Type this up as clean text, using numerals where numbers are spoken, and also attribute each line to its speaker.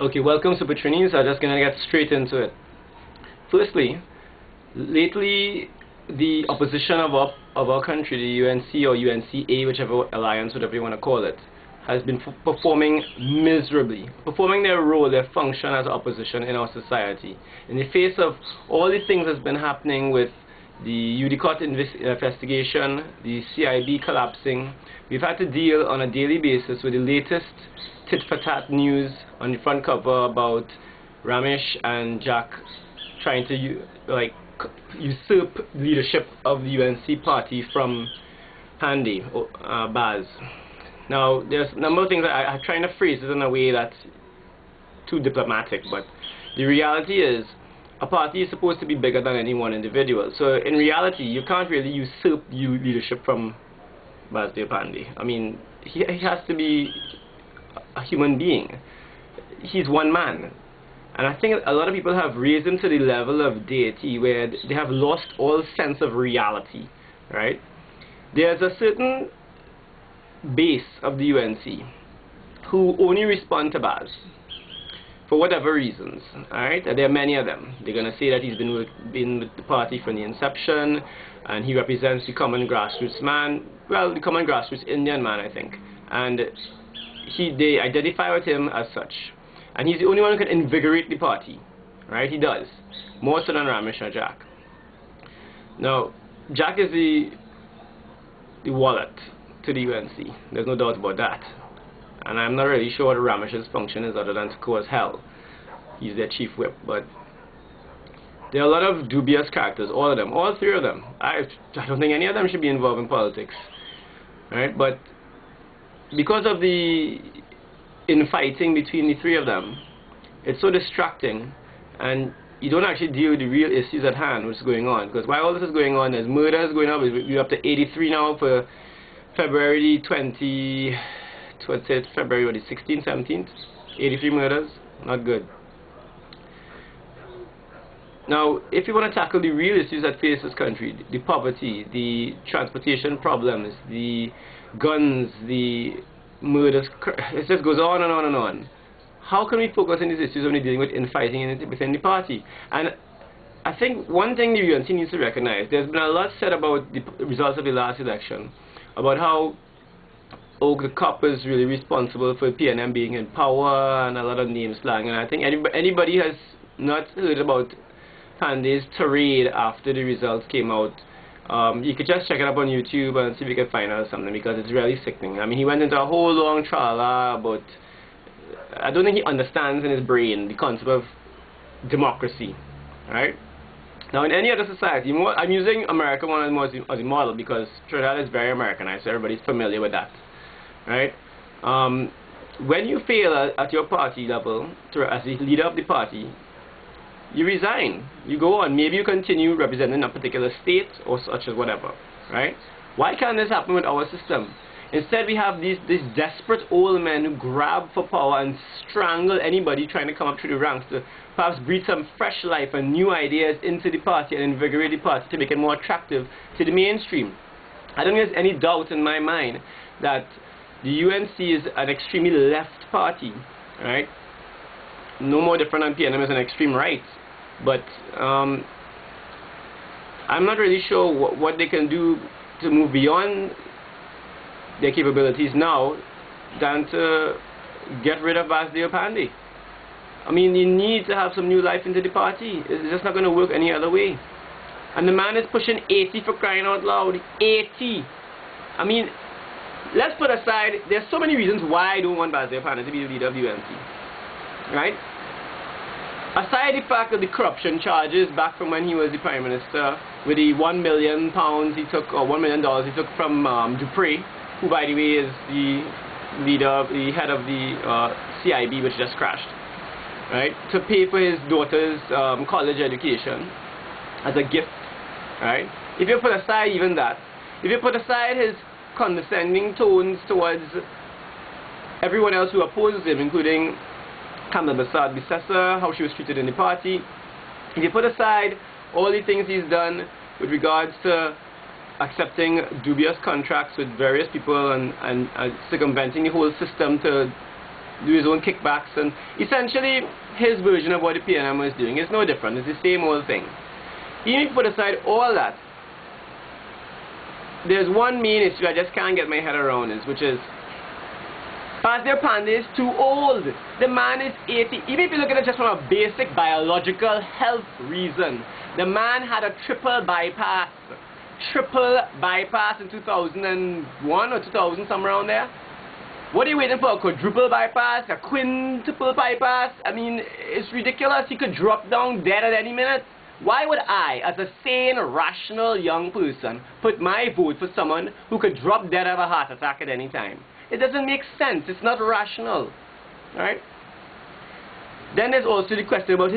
Speaker 1: Okay, welcome SUPERTRINIs. I'm just gonna get straight into it. Firstly, lately the opposition of our country, the UNC or UNCA, whichever alliance, whatever you want to call it, has been performing miserably, performing their role, their function as opposition in our society. In the face of all the things that's been happening with the UDCOT investigation, the CIB collapsing, we've had to deal on a daily basis with the latest tit-for-tat news on the front cover about Ramesh and Jack trying to usurp leadership of the UNC party from Pandy, Baz. Now, there's a number of things I'm trying to phrase it in a way that's too diplomatic, but the reality is a party is supposed to be bigger than any one individual. So in reality, you can't really usurp leadership from Baz Pandy. I mean, he has to be a human being. He's one man. And I think a lot of people have raised him to the level of deity where they have lost all sense of reality, right? There's a certain base of the UNC who only respond to Baz for whatever reasons, alright? There are many of them. They're going to say that he's been with the party from the inception and he represents the common grassroots man, well, the common grassroots Indian man, I think. And they identify with him as such. And he's the only one who can invigorate the party, right? He does, more so than Ramesh or Jack. Now, Jack is the wallet to the UNC. There's no doubt about that. And I'm not really sure what Ramesh's function is other than to cause hell. He's their chief whip, but there are a lot of dubious characters, all of them, all three of them. I don't think any of them should be involved in politics, right? But because of the infighting between the three of them, it's so distracting, and you don't actually deal with the real issues at hand, what's going on. Because while all this is going on, there's murders going on. We're up to 83 now for February 20, what's it, February what is 16th, 17th? 83 murders, not good. Now, if you want to tackle the real issues that face this country, the poverty, the transportation problems, the guns, the murders, it just goes on and on and on. How can we focus on these issues when we're dealing with infighting within the party? And I think one thing the UNC needs to recognize, there's been a lot said about the results of the last election, about how the COP is really responsible for PNM being in power and a lot of name slang. And I think anybody has not heard about Pandy's tirade after the results came out. You could just check it up on YouTube and see if you can find out something, because it's really sickening. I mean, he went into a whole long trial about, I don't think he understands in his brain the concept of democracy, right? Now, in any other society, I'm using America as a model because Trinidad is very Americanized, so everybody's familiar with that, right? When you fail at your party level, as the leader of the party, you resign, you go on, maybe you continue representing a particular state or such as whatever, right? Why can't this happen with our system? Instead we have these desperate old men who grab for power and strangle anybody trying to come up through the ranks to perhaps breathe some fresh life and new ideas into the party and invigorate the party to make it more attractive to the mainstream. I don't think there's any doubt in my mind that the UNC is an extremely left party, right? No more different than PNM is an extreme right. But I'm not really sure what they can do to move beyond their capabilities now than to get rid of Baz Pandy. I mean, you need to have some new life into the party. It's just not going to work any other way. And the man is pushing 80 for crying out loud. 80! I mean, let's put aside, there's so many reasons why I don't want Baz Pandy to be the leader of the UNC. Right? Aside the fact of the corruption charges back from when he was the Prime Minister, with the £1 million he took, or $1 million he took from Dupree, who by the way is the head of the CIB, which just crashed, right, to pay for his daughter's college education as a gift, right? If you put aside even that, if you put aside his condescending tones towards everyone else who opposes him, including Kamla Bissessa, how she was treated in the party, if you put aside all the things he's done with regards to accepting dubious contracts with various people and circumventing the whole system to do his own kickbacks, and essentially his version of what the PNM is doing is no different. It's the same old thing. Even if you put aside all that, there's one main issue I just can't get my head around, which is Pastor Pandey is too old. The man is 80. Even if you look at it just from a basic biological health reason, the man had a triple bypass in 2001 or 2000, somewhere around there. What are you waiting for? A quadruple bypass? A quintuple bypass? I mean, it's ridiculous. He could drop down dead at any minute. Why would I, as a sane, rational young person, put my vote for someone who could drop dead of a heart attack at any time? It doesn't make sense. It's not rational. Alright? Then there's also the question about his